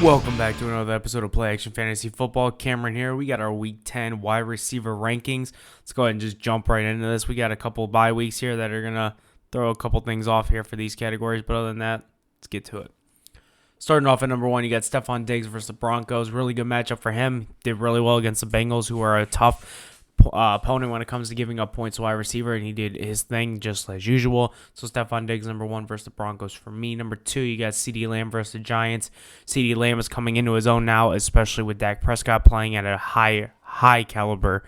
Welcome back to another episode of Play Action Fantasy Football. Cameron here. We got our Week 10 wide receiver rankings. Let's go ahead and just jump right into this. We got a couple of bye weeks here that are going to throw a couple things off here for these categories. But other than that, let's get to it. Starting off at number 1, you got Stephon Diggs versus the Broncos. Really good matchup for him. Did really well against the Bengals, who are a tough opponent when it comes to giving up points to wide receiver, and he did his thing just as usual. So Stephon Diggs, number 1 versus the Broncos for me. Number 2, you got CeeDee Lamb versus the Giants. CeeDee Lamb is coming into his own now, especially with Dak Prescott playing at a high caliber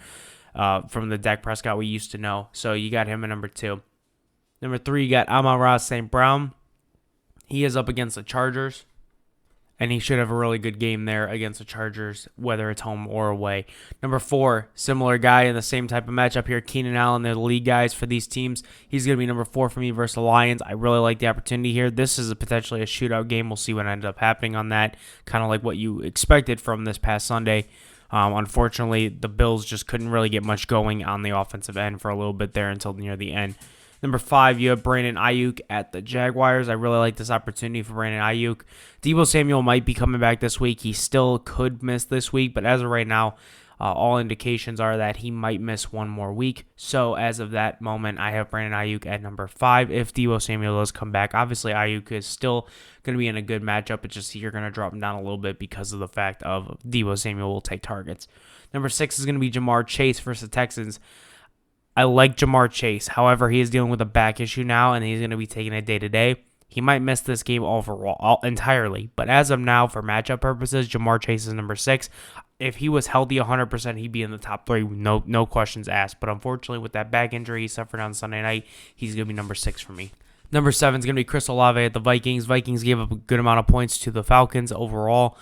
from the Dak Prescott we used to know. So you got him at number 2. Number 3, you got Amon-Ra St. Brown. He is up against the Chargers, and he should have a really good game there against the Chargers, whether it's home or away. Number 4, similar guy in the same type of matchup here, Keenan Allen. They're the lead guys for these teams. He's going to be number 4 for me versus the Lions. I really like the opportunity here. This is potentially a shootout game. We'll see what ends up happening on that, kind of like what you expected from this past Sunday. Unfortunately, the Bills just couldn't really get much going on the offensive end for a little bit there until near the end. Number 5, you have Brandon Ayuk at the Jaguars. I really like this opportunity for Brandon Ayuk. Deebo Samuel might be coming back this week. He still could miss this week, but as of right now, all indications are that he might miss one more week. So as of that moment, I have Brandon Ayuk at number 5 if Deebo Samuel does come back. Obviously, Ayuk is still going to be in a good matchup. It's just you're going to drop him down a little bit because of the fact of Deebo Samuel will take targets. Number 6 is going to be Jamar Chase versus the Texans. I like Jamar Chase. However, he is dealing with a back issue now, and he's going to be taking it day-to-day. He might miss this game overall entirely, but as of now, for matchup purposes, Jamar Chase is number 6. If he was healthy 100%, he'd be in the top 3, no questions asked. But unfortunately, with that back injury he suffered on Sunday night, he's going to be number 6 for me. Number 7 is going to be Chris Olave at the Vikings. Vikings gave up a good amount of points to the Falcons overall.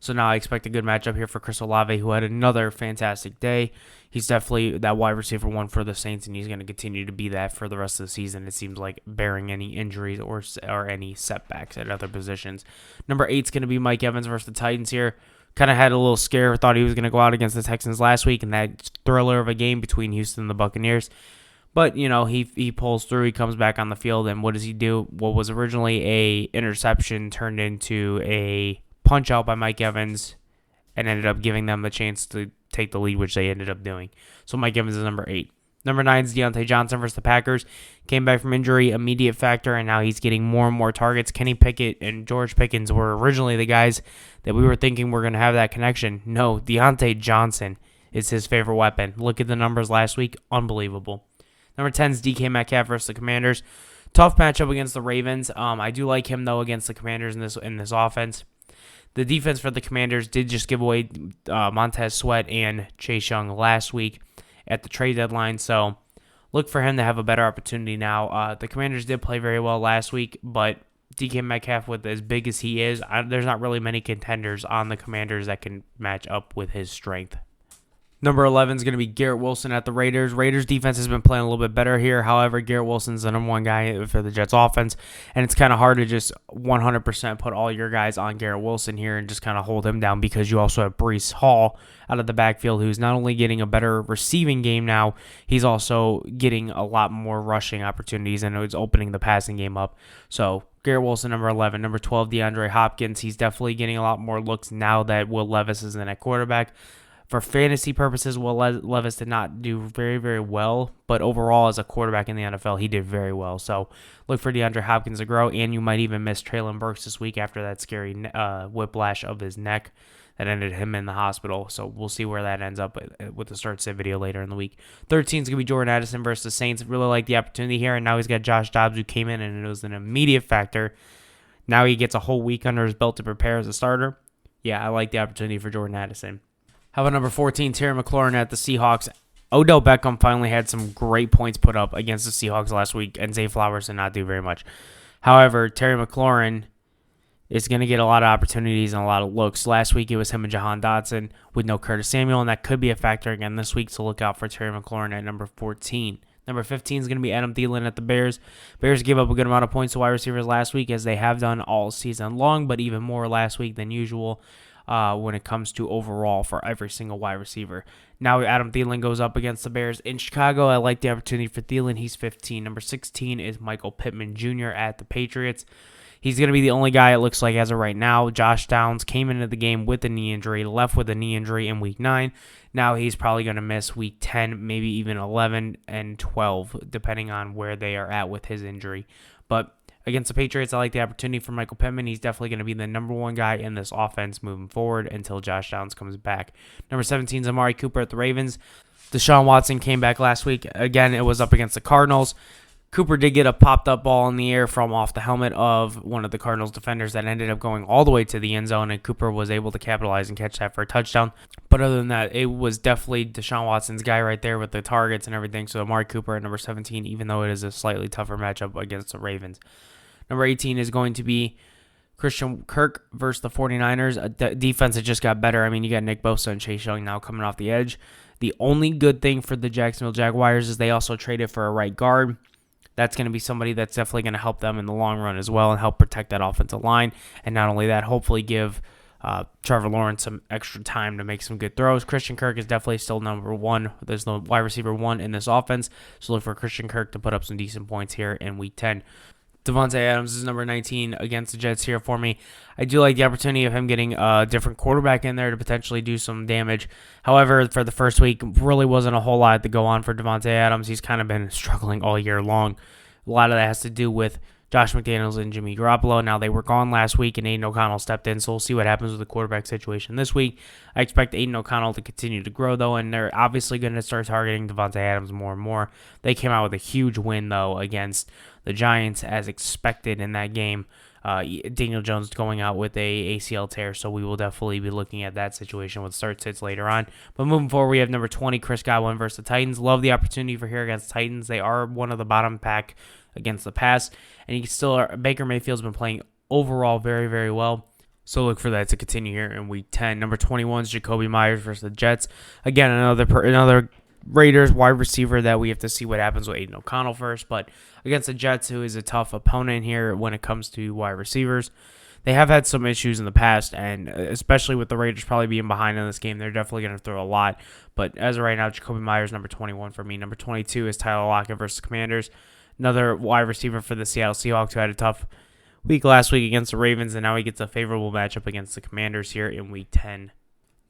So now I expect a good matchup here for Chris Olave, who had another fantastic day. He's definitely that wide receiver 1 for the Saints, and he's going to continue to be that for the rest of the season, it seems like, bearing any injuries or any setbacks at other positions. Number 8 is going to be Mike Evans versus the Titans here. Kind of had a little scare, thought he was going to go out against the Texans last week in that thriller of a game between Houston and the Buccaneers. But, you know, he pulls through, he comes back on the field, and what does he do? What was originally a interception turned into a punch out by Mike Evans and ended up giving them the chance to take the lead, which they ended up doing. So Mike Evans is number 8. Number 9 is Deontay Johnson versus the Packers. Came back from injury, immediate factor, and now he's getting more and more targets. Kenny Pickett and George Pickens were originally the guys that we were thinking were going to have that connection. No, Deontay Johnson is his favorite weapon. Look at the numbers last week. Unbelievable. Number 10 is DK Metcalf versus the Commanders. Tough matchup against the Ravens. I do like him, though, against the Commanders in this offense. The defense for the Commanders did just give away Montez Sweat and Chase Young last week at the trade deadline, so look for him to have a better opportunity now. The Commanders did play very well last week, but DK Metcalf, with as big as he is, there's not really many contenders on the Commanders that can match up with his strength. Number 11 is going to be Garrett Wilson at the Raiders. Raiders defense has been playing a little bit better here. However, Garrett Wilson's the number 1 guy for the Jets offense, and it's kind of hard to just 100% put all your guys on Garrett Wilson here and just kind of hold him down because you also have Breece Hall out of the backfield, who's not only getting a better receiving game now, he's also getting a lot more rushing opportunities, and it's opening the passing game up. So Garrett Wilson, number 11. Number 12, DeAndre Hopkins. He's definitely getting a lot more looks now that Will Levis is in at quarterback. For fantasy purposes, Will Levis did not do very, very well, but overall as a quarterback in the NFL, he did very well. So look for DeAndre Hopkins to grow, and you might even miss Treylon Burks this week after that scary whiplash of his neck that ended him in the hospital. So we'll see where that ends up with the start sit video later in the week. 13 is going to be Jordan Addison versus the Saints. Really like the opportunity here, and now he's got Josh Dobbs, who came in, and it was an immediate factor. Now he gets a whole week under his belt to prepare as a starter. Yeah, I like the opportunity for Jordan Addison. How about number 14, Terry McLaurin at the Seahawks? Odell Beckham finally had some great points put up against the Seahawks last week, and Zay Flowers did not do very much. However, Terry McLaurin is going to get a lot of opportunities and a lot of looks. Last week, it was him and Jahan Dotson with no Curtis Samuel, and that could be a factor again this week, so look out for Terry McLaurin at number 14. Number 15 is going to be Adam Thielen at the Bears. Bears gave up a good amount of points to wide receivers last week, as they have done all season long, but even more last week than usual. When it comes to overall for every single wide receiver. Now Adam Thielen goes up against the Bears in Chicago. I like the opportunity for Thielen. He's 15. Number 16 is Michael Pittman Jr. at the Patriots. He's going to be the only guy, it looks like, as of right now. Josh Downs came into the game with a knee injury, left with a knee injury in Week 9. Now he's probably going to miss Week 10, maybe even 11 and 12, depending on where they are at with his injury. But against the Patriots, I like the opportunity for Michael Pittman. He's definitely going to be the number one guy in this offense moving forward until Josh Downs comes back. Number 17 is Amari Cooper at the Ravens. Deshaun Watson came back last week. Again, it was up against the Cardinals. Cooper did get a popped-up ball in the air from off the helmet of one of the Cardinals defenders that ended up going all the way to the end zone, and Cooper was able to capitalize and catch that for a touchdown. But other than that, it was definitely Deshaun Watson's guy right there with the targets and everything. So Amari Cooper at number 17, even though it is a slightly tougher matchup against the Ravens. Number 18 is going to be Christian Kirk versus the 49ers. Defense that just got better. I mean, you got Nick Bosa and Chase Young now coming off the edge. The only good thing for the Jacksonville Jaguars is they also traded for a right guard. That's going to be somebody that's definitely going to help them in the long run as well and help protect that offensive line. And not only that, hopefully give Trevor Lawrence some extra time to make some good throws. Christian Kirk is definitely still number one. There's no wide receiver one in this offense. So look for Christian Kirk to put up some decent points here in Week 10. Devontae Adams is number 19 against the Jets here for me. I do like the opportunity of him getting a different quarterback in there to potentially do some damage. However, for the first week, really wasn't a whole lot to go on for Devontae Adams. He's kind of been struggling all year long. A lot of that has to do with Josh McDaniels and Jimmy Garoppolo. Now, they were gone last week, and Aiden O'Connell stepped in, so we'll see what happens with the quarterback situation this week. I expect Aiden O'Connell to continue to grow, though, and they're obviously going to start targeting Devontae Adams more and more. They came out with a huge win, though, against the Giants, as expected in that game. Daniel Jones going out with a ACL tear, so we will definitely be looking at that situation with start-sits later on. But moving forward, we have number 20, Chris Godwin versus the Titans. Love the opportunity for here against the Titans. They are one of the bottom pack against the pass, and he still Baker Mayfield's been playing overall very, very well. So look for that to continue here in Week 10. Number 21 is Jacoby Myers versus the Jets. Again, another Raiders wide receiver that we have to see what happens with Aiden O'Connell first. But against the Jets, who is a tough opponent here when it comes to wide receivers, they have had some issues in the past, and especially with the Raiders probably being behind in this game, they're definitely going to throw a lot. But as of right now, Jacoby Myers, number 21 for me. Number 22 is Tyler Lockett versus Commanders. Another wide receiver for the Seattle Seahawks who had a tough week last week against the Ravens, and now he gets a favorable matchup against the Commanders here in Week 10.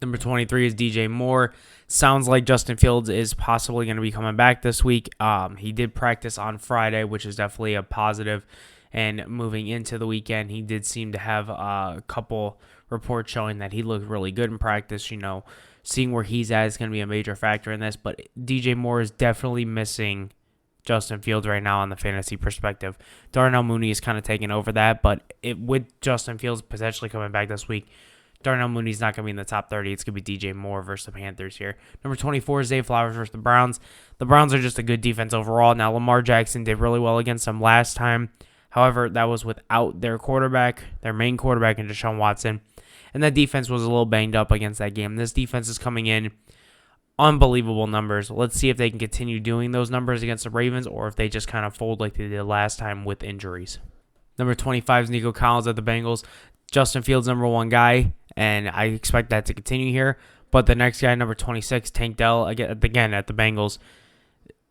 Number 23 is DJ Moore. Sounds like Justin Fields is possibly going to be coming back this week. He did practice on Friday, which is definitely a positive. And moving into the weekend, he did seem to have a couple reports showing that he looked really good in practice. You know, seeing where he's at is going to be a major factor in this. But DJ Moore is definitely missing Justin Fields right now on the fantasy perspective. Darnell Mooney is kind of taking over that. But with Justin Fields potentially coming back this week, Darnell Mooney's not going to be in the top 30. It's going to be DJ Moore versus the Panthers here. Number 24 is Zay Flowers versus the Browns. The Browns are just a good defense overall. Now, Lamar Jackson did really well against them last time. However, that was without their quarterback, their main quarterback, and Deshaun Watson. And that defense was a little banged up against that game. This defense is coming in unbelievable numbers. Let's see if they can continue doing those numbers against the Ravens or if they just kind of fold like they did last time with injuries. Number 25 is Nico Collins at the Bengals. Justin Fields, number one guy, and I expect that to continue here. But the next guy, number 26, Tank Dell, again at the Bengals,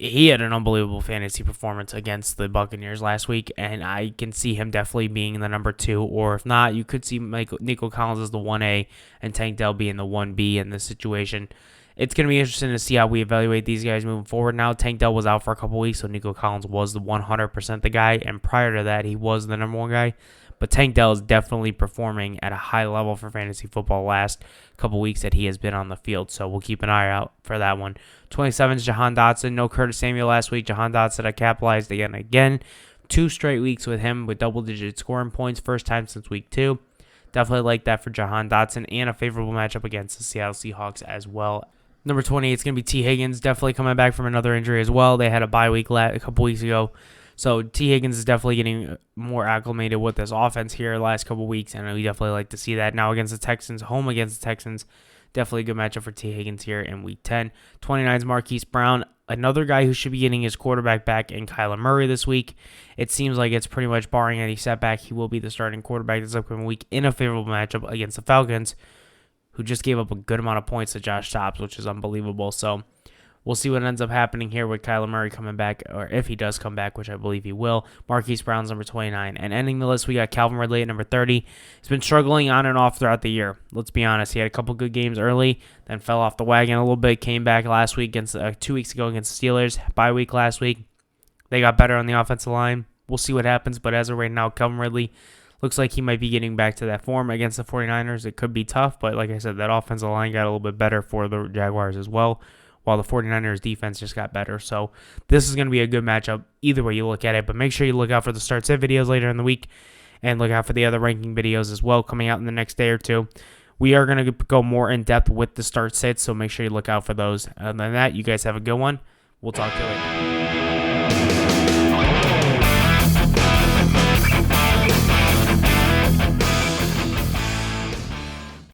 he had an unbelievable fantasy performance against the Buccaneers last week, and I can see him definitely being the number 2, or if not, you could see Nico Collins as the 1A and Tank Dell being the 1B in this situation. It's going to be interesting to see how we evaluate these guys moving forward now. Tank Dell was out for a couple weeks, so Nico Collins was the 100% the guy, and prior to that, he was the number one guy. But Tank Dell is definitely performing at a high level for fantasy football last couple weeks that he has been on the field. So we'll keep an eye out for that one. 27 is Jahan Dotson. No Curtis Samuel last week. Jahan Dotson, I capitalized again. 2 straight weeks with him with double-digit scoring points. First time since week 2. Definitely like that for Jahan Dotson. And a favorable matchup against the Seattle Seahawks as well. Number 28 is going to be T. Higgins. Definitely coming back from another injury as well. They had a bye week a couple weeks ago. So T. Higgins is definitely getting more acclimated with this offense here the last couple weeks, and we definitely like to see that. Now against the Texans, home against the Texans, definitely a good matchup for T. Higgins here in Week 10. 29 is Marquise Brown, another guy who should be getting his quarterback back in Kyler Murray this week. It seems like it's pretty much barring any setback, he will be the starting quarterback this upcoming week in a favorable matchup against the Falcons, who just gave up a good amount of points to Josh Dobbs, which is unbelievable. So We'll see what ends up happening here with Kyler Murray coming back, or if he does come back, which I believe he will. Marquise Brown's number 29. And ending the list, we got Calvin Ridley at number 30. He's been struggling on and off throughout the year. Let's be honest. He had a couple good games early, then fell off the wagon a little bit, came back last week against 2 weeks ago against the Steelers, bye week last week. They got better on the offensive line. We'll see what happens, but as of right now, Calvin Ridley looks like he might be getting back to that form against the 49ers. It could be tough, but like I said, that offensive line got a little bit better for the Jaguars as well, while the 49ers defense just got better. So this is going to be a good matchup either way you look at it, but make sure you look out for the start sit videos later in the week and look out for the other ranking videos as well coming out in the next day or two. We are going to go more in depth with the start sits, so make sure you look out for those. Other than that, you guys have a good one. We'll talk to you later.